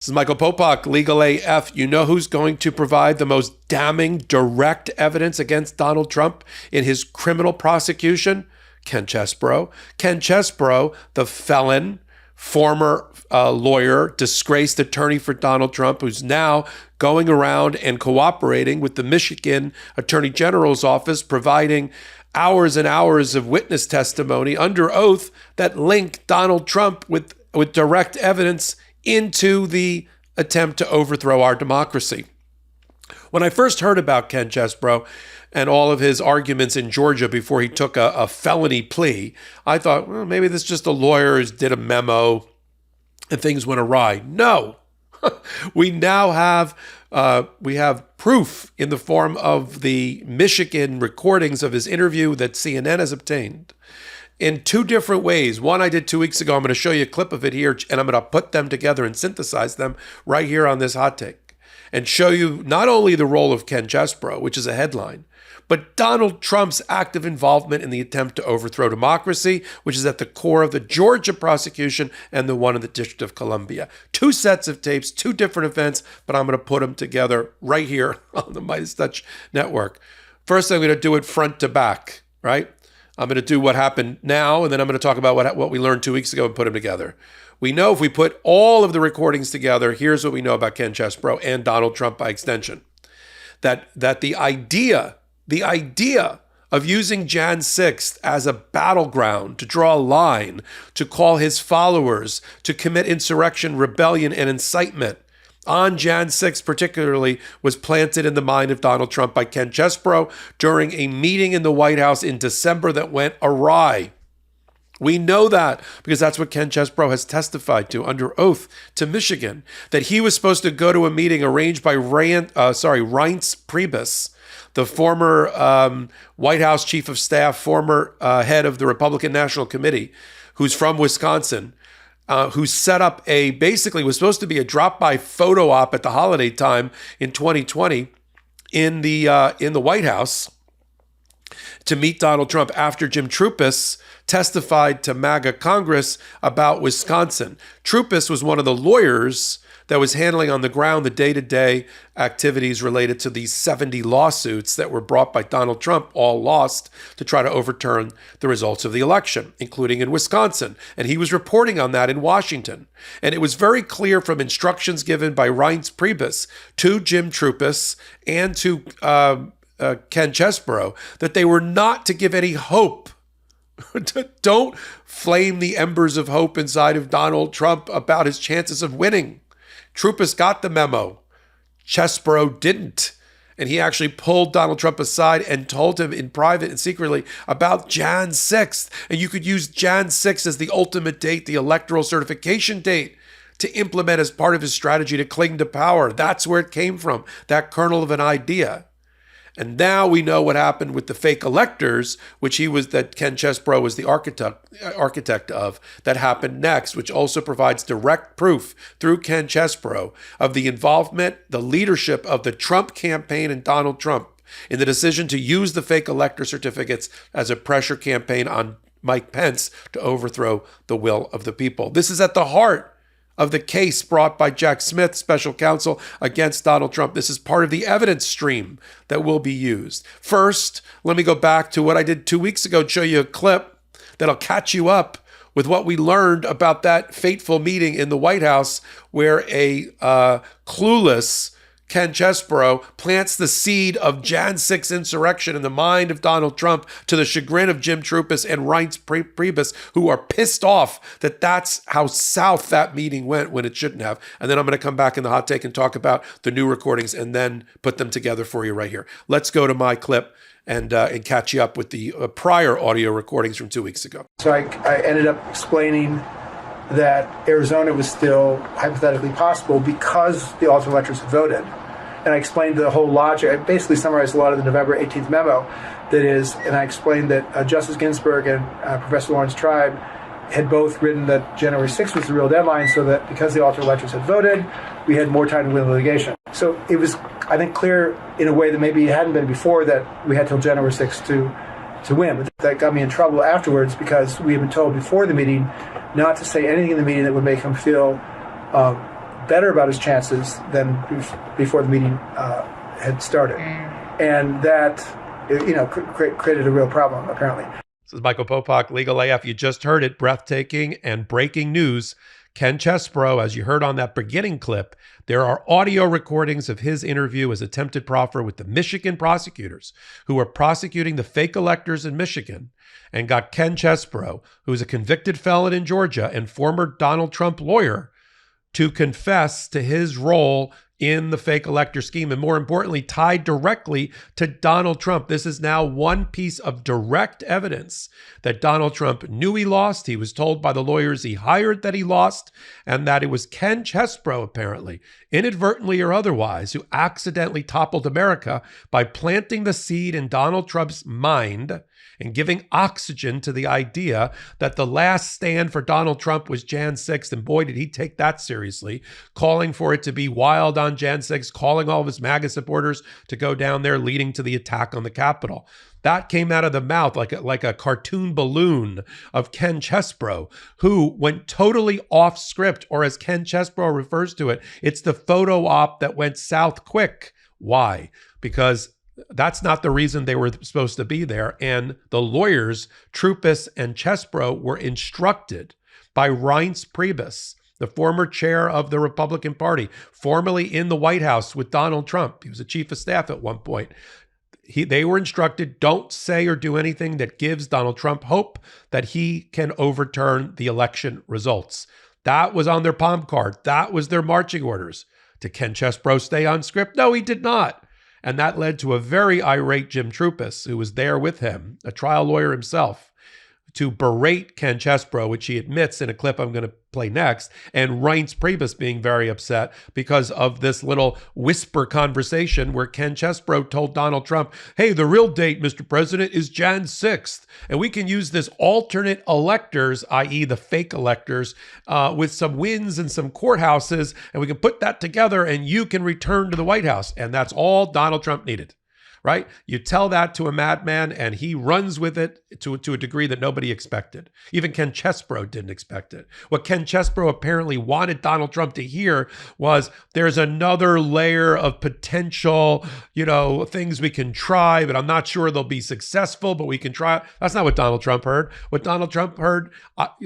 This is Michael Popok, Legal AF. You know who's going to provide the most damning direct evidence against Donald Trump in his criminal prosecution? Ken Chesebro. Ken Chesebro, the felon, former lawyer, disgraced attorney for Donald Trump, who's now going around and cooperating with the Michigan Attorney General's office, providing hours and hours of witness testimony under oath that link Donald Trump with direct evidence into the attempt to overthrow our democracy. When I first heard about Ken Chesebro and all of his arguments in Georgia before he took a felony plea, I thought, well, maybe this is just a lawyer who did a memo and things went awry. No, we now have proof in the form of the Michigan recordings of his interview that CNN has obtained in two different ways. One I did 2 weeks ago. I'm going to show you a clip of it here, and I'm going to put them together and synthesize them right here on this hot take and show you not only the role of Ken Chesebro, which is a headline, but Donald Trump's active involvement in the attempt to overthrow democracy, which is at the core of the Georgia prosecution and the one in the District of Columbia. Two sets of tapes, two different events, but I'm going to put them together right here on the MeidasTouch network. First, I'm going to do it front to back, right? I'm going to do what happened now, and then I'm going to talk about what we learned 2 weeks ago and put them together. We know if we put all of the recordings together, here's what we know about Ken Chesebro and Donald Trump by extension. That the idea of using Jan 6th as a battleground to draw a line, to call his followers to commit insurrection, rebellion, and incitement on Jan 6th particularly was planted in the mind of Donald Trump by Ken Chesebro during a meeting in the White House in December that went awry. We know that because that's what Ken Chesebro has testified to under oath to Michigan, that he was supposed to go to a meeting arranged by Reince Priebus, the former White House chief of staff, former head of the Republican National Committee, who's from Wisconsin, who set up basically was supposed to be a drop-by photo op at the holiday time in 2020 in the White House to meet Donald Trump after Jim Troupis testified to MAGA Congress about Wisconsin. Troupis was one of the lawyers that was handling on the ground the day-to-day activities related to these 70 lawsuits that were brought by Donald Trump, all lost, to try to overturn the results of the election, including in Wisconsin. And he was reporting on that in Washington. And it was very clear from instructions given by Reince Priebus to Jim Troupis and to Ken Chesebro that they were not to give any hope. Don't flame the embers of hope inside of Donald Trump about his chances of winning. Troupis got the memo. Chesebro didn't. And he actually pulled Donald Trump aside and told him in private and secretly about Jan 6th. And you could use Jan 6th as the ultimate date, the electoral certification date, to implement as part of his strategy to cling to power. That's where it came from, that kernel of an idea. And now we know what happened with the fake electors, that Ken Chesebro was the architect of, that happened next, which also provides direct proof through Ken Chesebro of the involvement, the leadership of the Trump campaign and Donald Trump in the decision to use the fake elector certificates as a pressure campaign on Mike Pence to overthrow the will of the people. This is at the heart of the case brought by Jack Smith, special counsel, against Donald Trump. This is part of the evidence stream that will be used. First, let me go back to what I did 2 weeks ago and show you a clip that'll catch you up with what we learned about that fateful meeting in the White House where a clueless Ken Chesebro plants the seed of Jan 6 insurrection in the mind of Donald Trump to the chagrin of Jim Troupis and Reince Priebus, who are pissed off that that's how south that meeting went when it shouldn't have. And then I'm going to come back in the hot take and talk about the new recordings and then put them together for you right here. Let's go to my clip and catch you up with the prior audio recordings from 2 weeks ago. So I ended up explaining that Arizona was still hypothetically possible because the alternate electors had voted. And I explained the whole logic. I basically summarized a lot of the November 18th memo. That is, and I explained that Justice Ginsburg and Professor Lawrence Tribe had both written that January 6th was the real deadline, so that because the alternate electors had voted, we had more time to win litigation. So it was, I think, clear in a way that maybe it hadn't been before that we had till January 6th to win. But that got me in trouble afterwards because we had been told before the meeting not to say anything in the meeting that would make him feel better about his chances than before the meeting had started. And that, created a real problem, apparently. This is Michael Popok, Legal AF. You just heard it, breathtaking and breaking news. Ken Chesebro, as you heard on that beginning clip, there are audio recordings of his interview as attempted proffer with the Michigan prosecutors who were prosecuting the fake electors in Michigan, and got Ken Chesebro, who is a convicted felon in Georgia and former Donald Trump lawyer, to confess to his role in the fake elector scheme, and more importantly, tied directly to Donald Trump. This is now one piece of direct evidence that Donald Trump knew he lost. He was told by the lawyers he hired that he lost, and that it was Ken Chesebro, apparently, inadvertently or otherwise, who accidentally toppled America by planting the seed in Donald Trump's mind and giving oxygen to the idea that the last stand for Donald Trump was Jan 6th. And boy, did he take that seriously, calling for it to be wild on Jan 6th, calling all of his MAGA supporters to go down there, leading to the attack on the Capitol. That came out of the mouth like a cartoon balloon of Ken Chesebro, who went totally off script, or as Ken Chesebro refers to it, it's the photo op that went south quick. Why? Because that's not the reason they were supposed to be there. And the lawyers, Troupis and Chesebro, were instructed by Reince Priebus, the former chair of the Republican Party, formerly in the White House with Donald Trump. He was a chief of staff at one point. They were instructed, don't say or do anything that gives Donald Trump hope that he can overturn the election results. That was on their palm card. That was their marching orders. Did Ken Chesebro stay on script? No, he did not. And that led to a very irate Jim Troupis, who was there with him, a trial lawyer himself, to berate Ken Chesebro, which he admits in a clip I'm going to play next, and Reince Priebus being very upset because of this little whisper conversation where Ken Chesebro told Donald Trump, hey, the real date, Mr. President, is Jan 6th, and we can use this alternate electors, i.e. the fake electors, with some wins and some courthouses, and we can put that together and you can return to the White House. And that's all Donald Trump needed. Right? You tell that to a madman and he runs with it to a degree that nobody expected. Even Ken Chesebro didn't expect it. What Ken Chesebro apparently wanted Donald Trump to hear was there's another layer of potential, things we can try, but I'm not sure they'll be successful, but we can try. That's not what Donald Trump heard. What Donald Trump heard,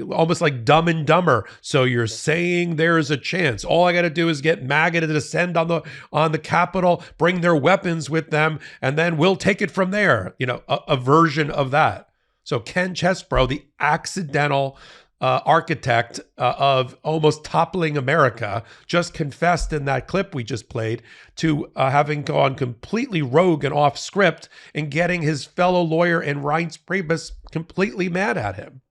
almost like Dumb and Dumber. So you're saying there's a chance. All I got to do is get MAGA to descend on the Capitol, bring their weapons with them, and then we'll take it from there, a version of that. So Ken Chesebro, the accidental architect of almost toppling America, just confessed in that clip we just played to having gone completely rogue and off script and getting his fellow lawyer and Reince Priebus completely mad at him.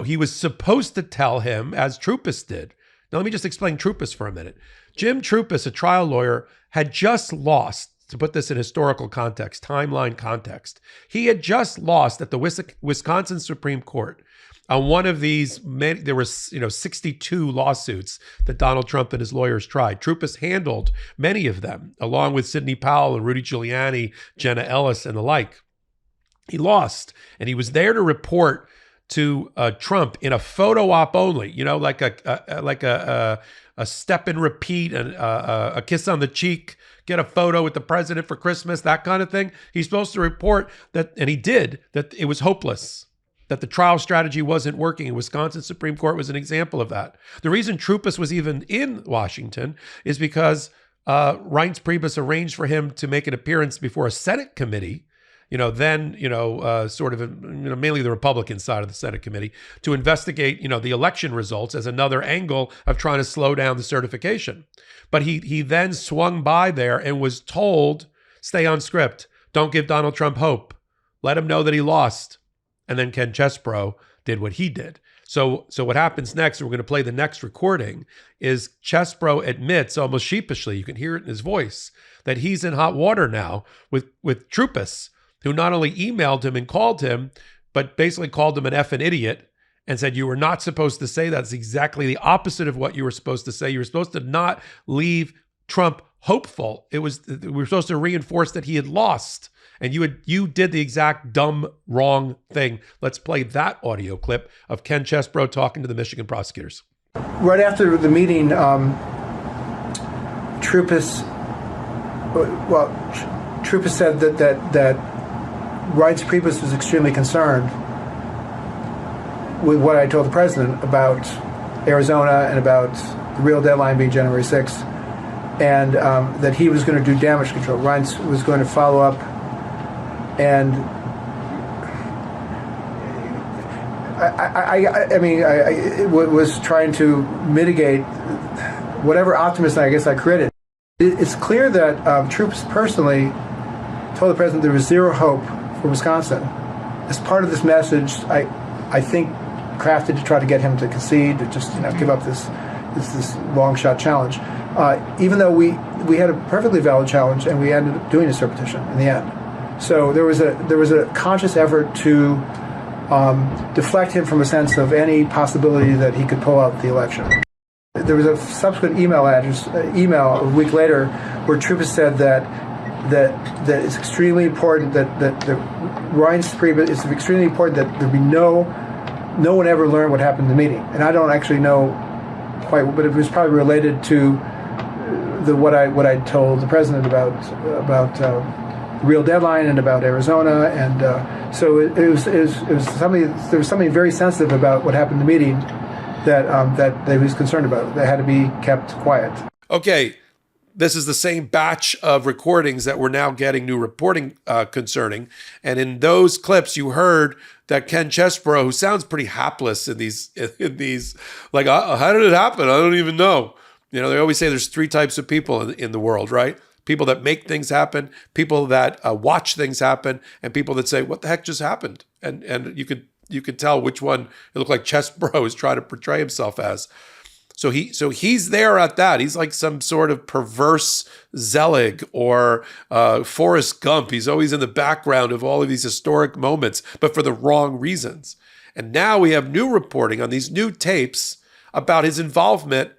He was supposed to tell him, as Troupis did. Now, let me just explain Troupis for a minute. Jim Troupis, a trial lawyer, had just lost. To put this in historical context, timeline context, he had just lost at the Wisconsin Supreme Court on one of these. There were 62 lawsuits that Donald Trump and his lawyers tried. Troupis handled many of them, along with Sidney Powell and Rudy Giuliani, Jenna Ellis, and the like. He lost, and he was there to report to Trump in a photo op only. Like a step and repeat and a kiss on the cheek. Get a photo with the president for Christmas, that kind of thing. He's supposed to report that, and he did, that it was hopeless, that the trial strategy wasn't working. And Wisconsin Supreme Court was an example of that. The reason Troupis was even in Washington is because Reince Priebus arranged for him to make an appearance before a Senate committee, mainly the Republican side of the Senate committee, to investigate, the election results as another angle of trying to slow down the certification. But he then swung by there and was told, stay on script. Don't give Donald Trump hope. Let him know that he lost. And then Ken Chesebro did what he did. So what happens next, and we're going to play the next recording, is Chesebro admits almost sheepishly, you can hear it in his voice, that he's in hot water now with Troupis, who not only emailed him and called him, but basically called him an effing idiot and said, you were not supposed to say that. It's exactly the opposite of what you were supposed to say. You were supposed to not leave Trump hopeful. We were supposed to reinforce that he had lost. And you did the exact dumb, wrong thing. Let's play that audio clip of Ken Chesebro talking to the Michigan prosecutors. Right after the meeting, Troopus, well, Troopus said that Reince Priebus was extremely concerned with what I told the president about Arizona and about the real deadline being January 6th, and that he was going to do damage control. Reince was going to follow up and I mean, I was trying to mitigate whatever optimism I guess I created. It's clear that Troopus personally told the president there was zero hope for Wisconsin. As part of this message, I think crafted to try to get him to concede, to just give up this long shot challenge. Even though we had a perfectly valid challenge, and we ended up doing a cert petition in the end. So there was a conscious effort to deflect him from a sense of any possibility that he could pull out the election. There was a subsequent email a week later where Troopus said that it's extremely important that Reince Priebus, it's extremely important that there be no one ever learned what happened in the meeting. And I don't actually know quite, but it was probably related to what I told the president about the real deadline and about Arizona, and so it was something. There was something very sensitive about what happened in the meeting that he was concerned about. That had to be kept quiet. Okay, this is the same batch of recordings that we're now getting new reporting concerning, and in those clips you heard that Ken Chesebro, who sounds pretty hapless in these like, how did it happen? I don't even know. They always say there's three types of people in the world, right? People that make things happen, people that watch things happen, and people that say, "What the heck just happened?" And you could tell which one it looked like Chesebro is trying to portray himself as. So he's there at that. He's like some sort of perverse Zelig or Forrest Gump. He's always in the background of all of these historic moments, but for the wrong reasons. And now we have new reporting on these new tapes about his involvement.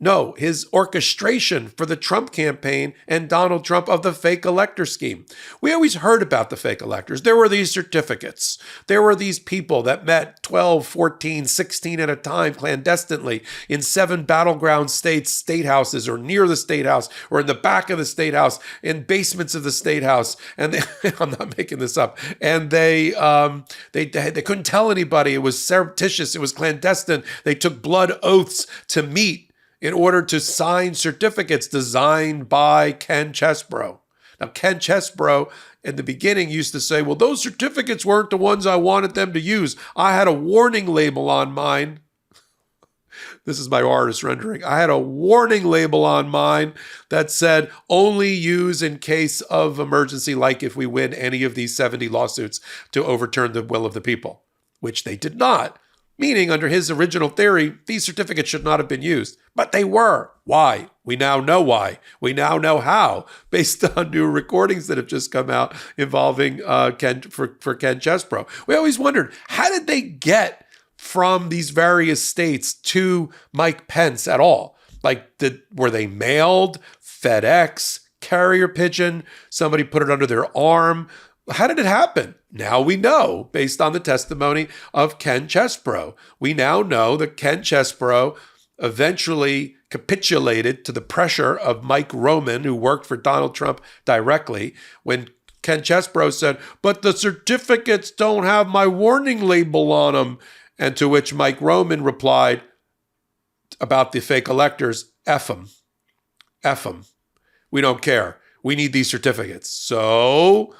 No, his orchestration for the Trump campaign and Donald Trump of the fake elector scheme. We always heard about the fake electors. There were these certificates. There were these people that met 12, 14, 16 at a time clandestinely in 7 battleground states, state houses, or near the state house, or in the back of the state house, in basements of the state house. And I'm not making this up. And they couldn't tell anybody. It was surreptitious. It was clandestine. They took blood oaths to meet in order to sign certificates designed by Ken Chesebro. Now, Ken Chesebro in the beginning used to say, well, those certificates weren't the ones I wanted them to use. I had a warning label on mine. This is my artist rendering. I had a warning label on mine that said only use in case of emergency, like if we win any of these 70 lawsuits to overturn the will of the people, which they did not. Meaning, under his original theory, these certificates should not have been used. But they were. Why? We now know why. We now know how, based on new recordings that have just come out involving Ken Chesebro. We always wondered, how did they get from these various states to Mike Pence at all? Like, were they mailed, FedEx, carrier pigeon? Somebody put it under their arm? How did it happen? Now we know, based on the testimony of Ken Chesebro. We now know that Ken Chesebro eventually capitulated to the pressure of Mike Roman, who worked for Donald Trump directly, when Ken Chesebro said, but the certificates don't have my warning label on them. And to which Mike Roman replied about the fake electors, F them. F them. We don't care. We need these certificates. So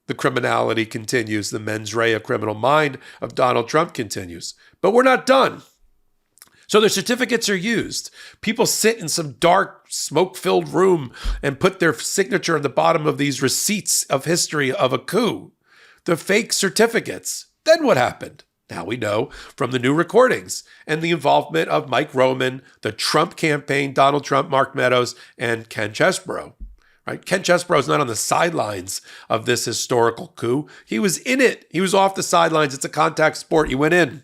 the criminality continues. The mens rea criminal mind of Donald Trump continues. But we're not done. So the certificates are used. People sit in some dark, smoke-filled room and put their signature on the bottom of these receipts of history of a coup. The fake certificates. Then what happened? Now we know from the new recordings and the involvement of Mike Roman, the Trump campaign, Donald Trump, Mark Meadows, and Ken Chesebro. Right? Ken Chesebro is not on the sidelines of this historical coup. He was in it. He was off the sidelines. It's a contact sport. He went in,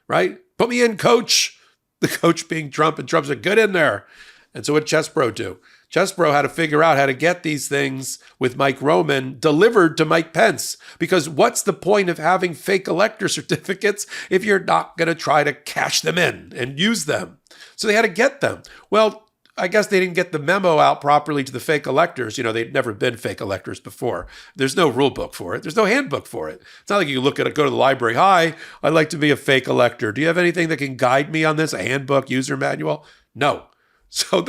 right? Put me in, coach. The coach being Trump, and Trump said, get in there. And so what did Chesebro do? Chesebro had to figure out how to get these things with Mike Roman delivered to Mike Pence. Because what's the point of having fake elector certificates if you're not going to try to cash them in and use them? So they had to get them. Well, I guess they didn't get the memo out properly to the fake electors. They'd never been fake electors before. There's no rule book for it. There's no handbook for it. It's not like you look at it, go to the library. Hi, I'd like to be a fake elector. Do you have anything that can guide me on this? A handbook, user manual? No. So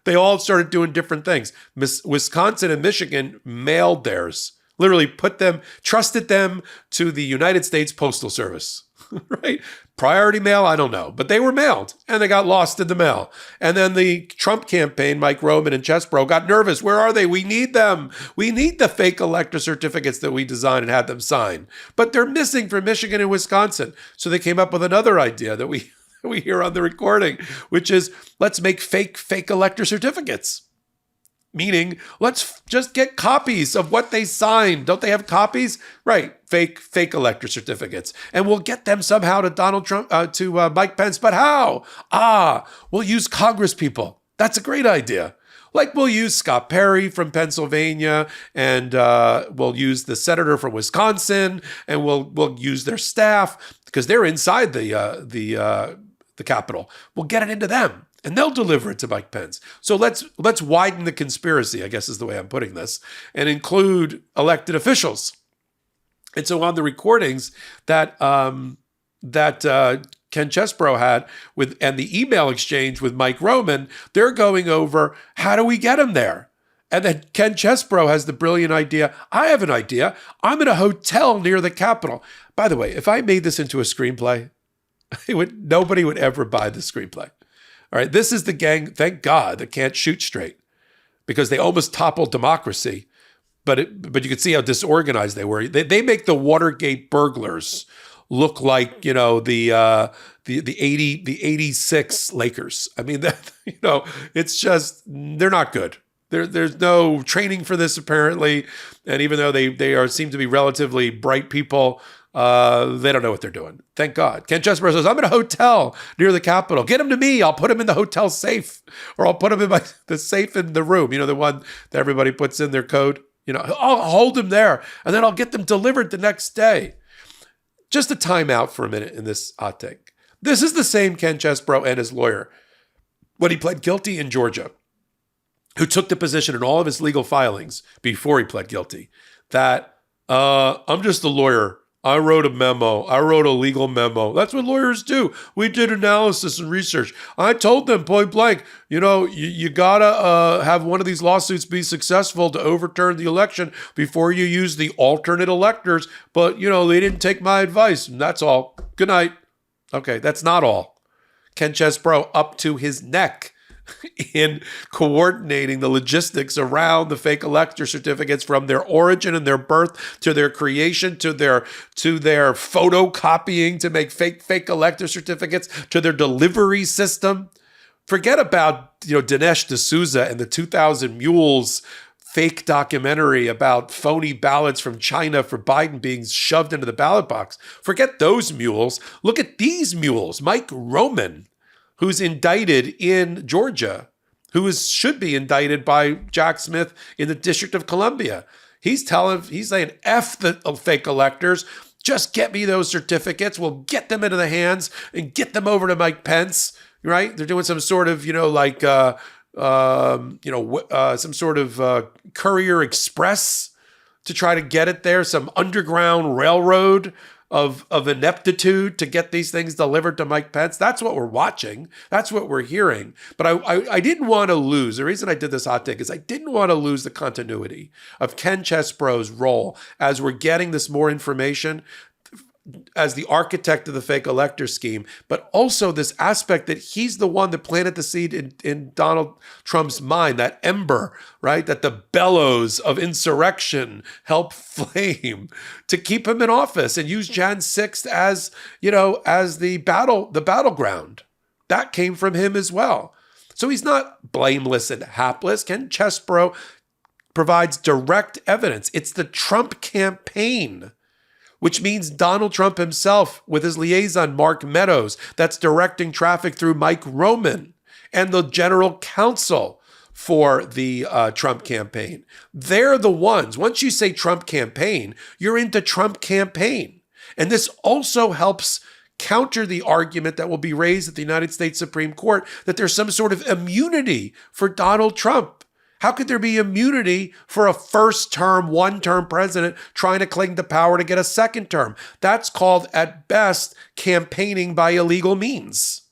they all started doing different things. Wisconsin and Michigan mailed theirs, literally trusted them to the United States Postal Service, right? Priority mail, I don't know, but they were mailed and they got lost in the mail. And then the Trump campaign, Mike Roman and Chesebro, got nervous. Where are they? We need them. We need the fake elector certificates that we designed and had them sign. But they're missing from Michigan and Wisconsin. So they came up with another idea that we hear on the recording, which is let's make fake elector certificates. Meaning, let's just get copies of what they signed. Don't they have copies? Right, fake elector certificates. And we'll get them somehow to Donald Trump, to Mike Pence. But how? We'll use Congress people. That's a great idea. Like we'll use Scott Perry from Pennsylvania, and we'll use the senator from Wisconsin, and we'll use their staff because they're inside the Capitol. We'll get it into them. And they'll deliver it to Mike Pence. So let's widen the conspiracy, I guess is the way I'm putting this, and include elected officials. And so on the recordings that Ken Chesebro had and the email exchange with Mike Roman, they're going over how do we get him there. And then Ken Chesebro has the brilliant idea. I have an idea. I'm in a hotel near the Capitol. By the way, if I made this into a screenplay, nobody would ever buy the screenplay. All right, this is the gang, thank God, that can't shoot straight because they almost toppled democracy. But you could see how disorganized they were. They make the Watergate burglars look like, the 86 Lakers. I mean, it's just, they're not good. There's no training for this apparently. And even though they seem to be relatively bright people, they don't know what they're doing. Thank God. Ken Chesebro says, I'm in a hotel near the Capitol. Get him to me. I'll put him in the hotel safe, or I'll put him in the safe in the room. The one that everybody puts in their code. I'll hold him there, and then I'll get them delivered the next day. Just a timeout for a minute in this hot take. This is the same Ken Chesebro and his lawyer, when he pled guilty in Georgia, who took the position in all of his legal filings before he pled guilty that I'm just a lawyer. I wrote a memo. I wrote a legal memo. That's what lawyers do. We did analysis and research. I told them point blank, you gotta have one of these lawsuits be successful to overturn the election before you use the alternate electors. But, they didn't take my advice. And that's all. Good night. Okay, that's not all. Ken Chesebro up to his neck in coordinating the logistics around the fake elector certificates from their origin and their birth to their creation, to their photocopying to make fake elector certificates, to their delivery system. Forget about, Dinesh D'Souza and the 2000 Mules fake documentary about phony ballots from China for Biden being shoved into the ballot box. Forget those mules. Look at these mules. Mike Roman, who's indicted in Georgia, should be indicted by Jack Smith in the District of Columbia. He's saying, F the fake electors, just get me those certificates. We'll get them into the hands and get them over to Mike Pence, right? They're doing some sort of, some sort of courier express to try to get it there, some underground railroad of ineptitude to get these things delivered to Mike Pence. That's what we're watching. That's what we're hearing. But I didn't want to lose. The reason I did this hot take is I didn't want to lose the continuity of Ken Chesebro's role as we're getting this more information as the architect of the fake elector scheme, but also this aspect that he's the one that planted the seed in Donald Trump's mind, that ember, right? That the bellows of insurrection help flame to keep him in office and use Jan 6th as the battleground. That came from him as well. So he's not blameless and hapless. Ken Chesebro provides direct evidence. It's the Trump campaign, which means Donald Trump himself with his liaison, Mark Meadows, that's directing traffic through Mike Roman, and the general counsel for the Trump campaign. They're the ones. Once you say Trump campaign, you're into Trump campaign. And this also helps counter the argument that will be raised at the United States Supreme Court that there's some sort of immunity for Donald Trump. How could there be immunity for a first-term, one-term president trying to cling to power to get a second term? That's called, at best, campaigning by illegal means.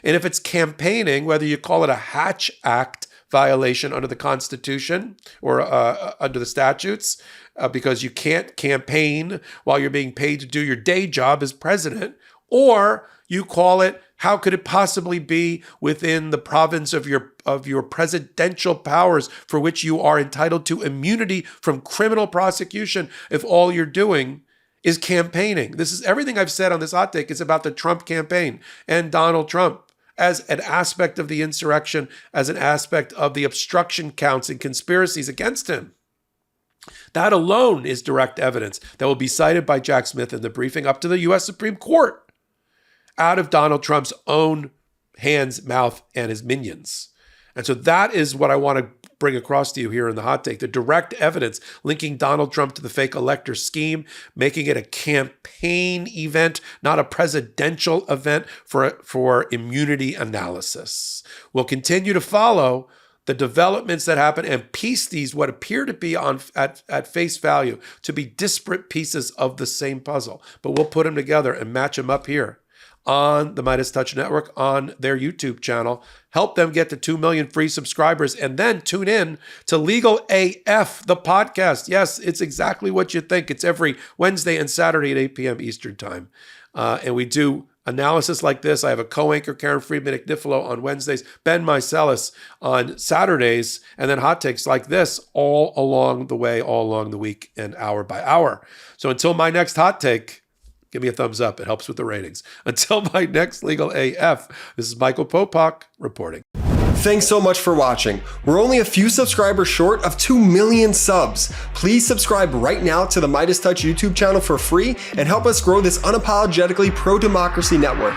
And if it's campaigning, whether you call it a Hatch Act violation under the Constitution or under the statutes, because you can't campaign while you're being paid to do your day job as president, or you call it, how could it possibly be within the province of your presidential powers for which you are entitled to immunity from criminal prosecution if all you're doing is campaigning? This is everything I've said on this hot take is about the Trump campaign and Donald Trump as an aspect of the insurrection, as an aspect of the obstruction counts and conspiracies against him. That alone is direct evidence that will be cited by Jack Smith in the briefing up to the U.S. Supreme Court out of Donald Trump's own hands, mouth, and his minions. And so that is what I want to bring across to you here in the hot take, the direct evidence linking Donald Trump to the fake Elector scheme, making it a campaign event, not a presidential event for immunity analysis. We'll continue to follow the developments that happen and piece these what appear to be at face value to be disparate pieces of the same puzzle. But we'll put them together and match them up here on the MeidasTouch Network, on their YouTube channel, help them get to 2 million free subscribers, and then tune in to Legal AF, the podcast. Yes, it's exactly what you think. It's every Wednesday and Saturday at 8 p.m. Eastern Time. And we do analysis like this. I have a co-anchor, Karen Friedman-Agnifilo, on Wednesdays, Ben Meiselas on Saturdays, and then hot takes like this all along the way, all along the week and hour by hour. So until my next hot take, give me a thumbs up. It helps with the ratings. Until my next Legal AF, this is Michael Popok reporting. Thanks so much for watching. We're only a few subscribers short of 2 million subs. Please subscribe right now to the MeidasTouch YouTube channel for free and help us grow this unapologetically pro-democracy network.